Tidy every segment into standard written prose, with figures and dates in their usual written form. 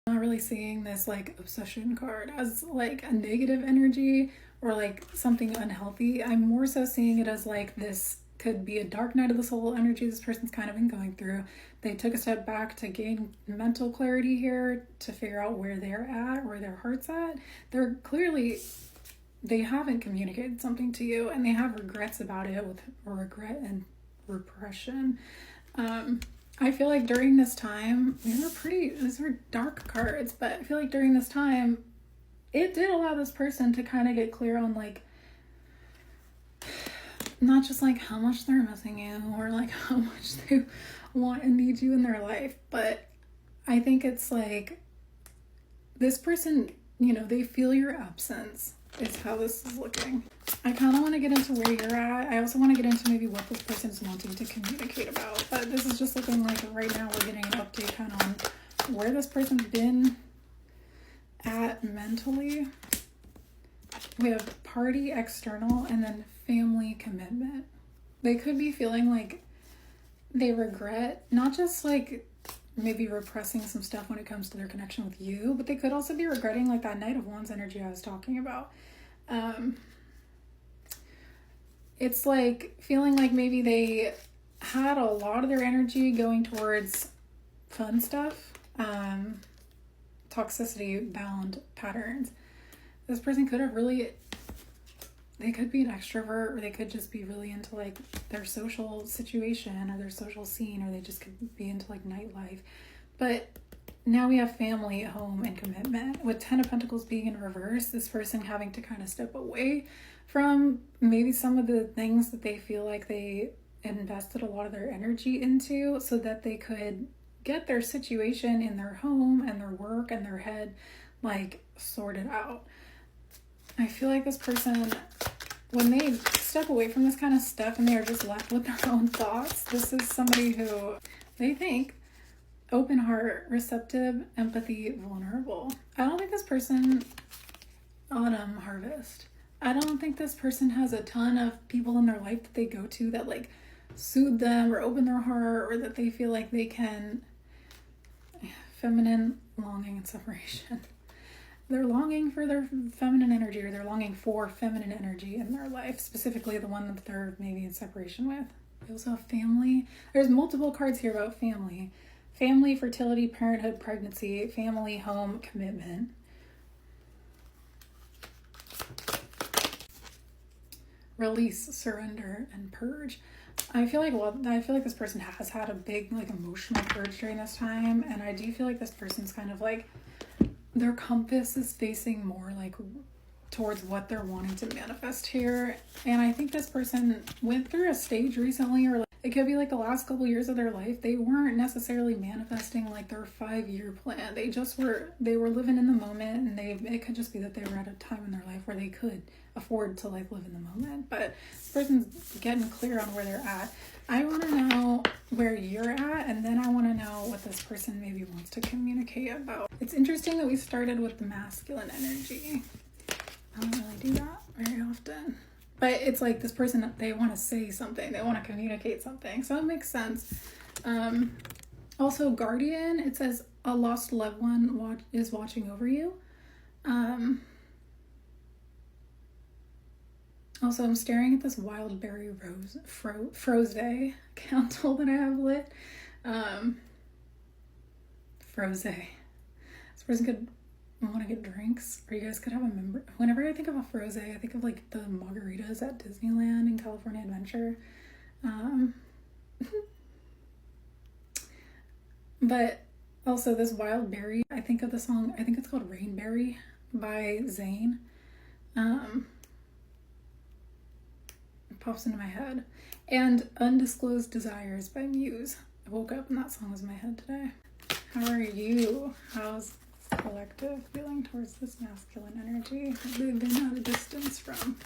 I'm not really seeing this like obsession card as like a negative energy or like something unhealthy. I'm more so seeing it as like this could be a dark night of the soul energy this person's kind of been going through. They took a step back to gain mental clarity here, to figure out where they're at, where their heart's at. They're clearly, they haven't communicated something to you and they have regrets about it, with regret and repression. I feel like during this time, these were dark cards, but I feel like during this time, it did allow this person to kind of get clear on like, not just like how much they're missing you or like how much they want and need you in their life, but I think it's like this person, you know, they feel your absence is how this is looking. I kind of want to get into where you're at. I also want to get into maybe what this person is wanting to communicate about, but this is just looking like right now we're getting an update kind of on where this person's been at mentally. We have party, external, and then family commitment. They could be feeling like they regret, not just like maybe repressing some stuff when it comes to their connection with you, but they could also be regretting like that Knight of Wands energy I was talking about. It's like feeling like maybe they had a lot of their energy going towards fun stuff, toxicity bound patterns. This person could have really, they could be an extrovert, or they could just be really into like their social situation or their social scene, or they just could be into like nightlife. But now we have family, home, and commitment. With 10 of Pentacles being in reverse, this person having to kind of step away from maybe some of the things that they feel like they invested a lot of their energy into so that they could get their situation in their home and their work and their head like sorted out. I feel like this person, when they step away from this kind of stuff and they are just left with their own thoughts, this is somebody who they think open heart, receptive, empathy, vulnerable. I don't think this person, autumn harvest, I don't think this person has a ton of people in their life that they go to that like soothe them or open their heart, or that they feel like they can, feminine longing and separation. They're longing for their feminine energy, or they're longing for feminine energy in their life, specifically the one that they're maybe in separation with. We also have family. There's multiple cards here about family. Family, fertility, parenthood, pregnancy, family, home, commitment. Release, surrender, and purge. I feel like this person has had a big like emotional purge during this time, and I do feel like this person's kind of like their compass is facing more like towards what they're wanting to manifest here. And I think this person went through a stage recently, or like it could be like the last couple years of their life, they weren't necessarily manifesting like their 5-year plan. They were living in the moment, and it could just be that they were at a time in their life where they could afford to like live in the moment. But this person's getting clear on where they're at. I want to know where you're at, and then I want to know what this person maybe wants to communicate about. It's interesting that we started with the masculine energy. I don't really do that very often. But it's like this person, they want to say something. They want to communicate something. So it makes sense. Also, guardian, it says a lost loved one is watching over you. Also, I'm staring at this wild berry froze candle that I have lit. Froze. This person could want to get drinks, or you guys could have a member. Whenever I think of a froze, I think of like the margaritas at Disneyland and California Adventure. But also this wild berry, I think of the song, I think it's called Rainberry by Zayn. It pops into my head. And Undisclosed Desires by Muse. I woke up and that song was in my head today. How are you? How's collective feeling towards this masculine energy they've been at a distance from?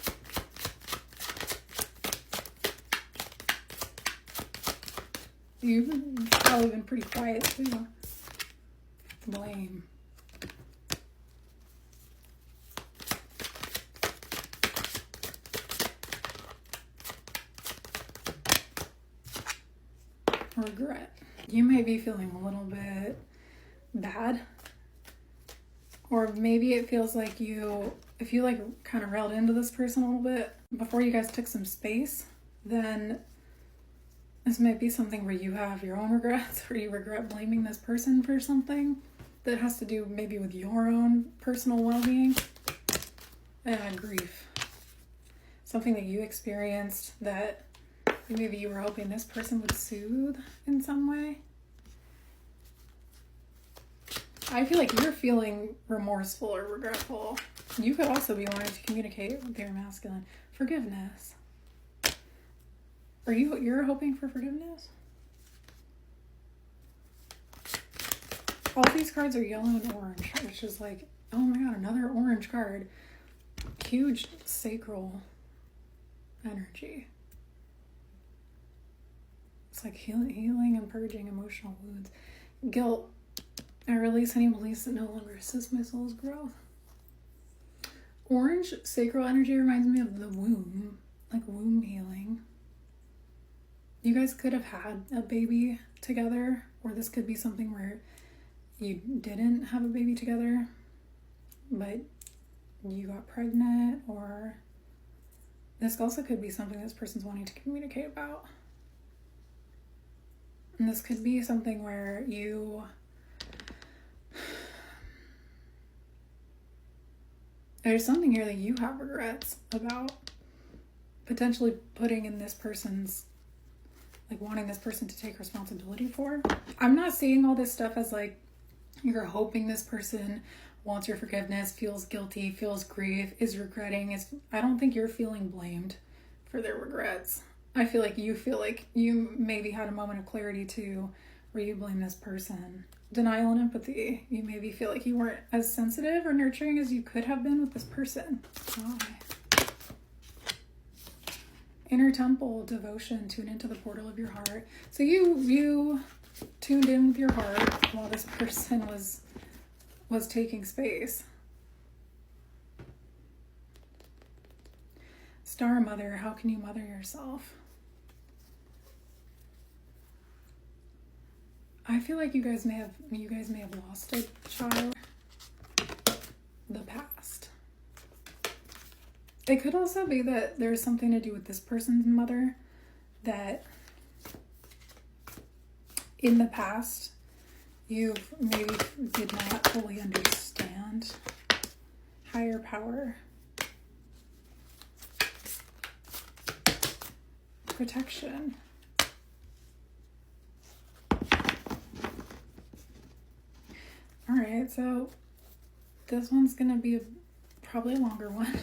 You've probably been pretty quiet too. Blame. Regret. You might be feeling a little bit bad Or maybe it feels like if you like kind of railed into this person a little bit before you guys took some space, then this might be something where you have your own regrets, or you regret blaming this person for something that has to do maybe with your own personal well-being and grief. Something that you experienced that maybe you were hoping this person would soothe in some way. I feel like you're feeling remorseful or regretful. You could also be wanting to communicate with your masculine. Forgiveness. You're hoping for forgiveness? All these cards are yellow and orange, which is like, oh my god, another orange card. Huge sacral energy. It's like healing and purging emotional wounds. Guilt. I release any beliefs that no longer assist my soul's growth. Orange sacral energy reminds me of the womb, like womb healing. You guys could have had a baby together, or this could be something where you didn't have a baby together, but you got pregnant, or this also could be something this person's wanting to communicate about. And this could be something where there's something here that you have regrets about potentially putting in this person's, like wanting this person to take responsibility for. I'm not seeing all this stuff as like you're hoping this person wants your forgiveness, feels guilty, feels grief, is regretting. I don't think you're feeling blamed for their regrets. I feel like you maybe had a moment of clarity too, where you blame this person. Denial and empathy. You maybe feel like you weren't as sensitive or nurturing as you could have been with this person. Why? Inner temple, devotion, tune into the portal of your heart. So you tuned in with your heart while this person was taking space. Star Mother, how can you mother yourself? I feel like you guys may have lost a child. The past. It could also be that there's something to do with this person's mother, that in the past you maybe did not fully understand higher power, protection. All right, so this one's gonna be probably a longer one.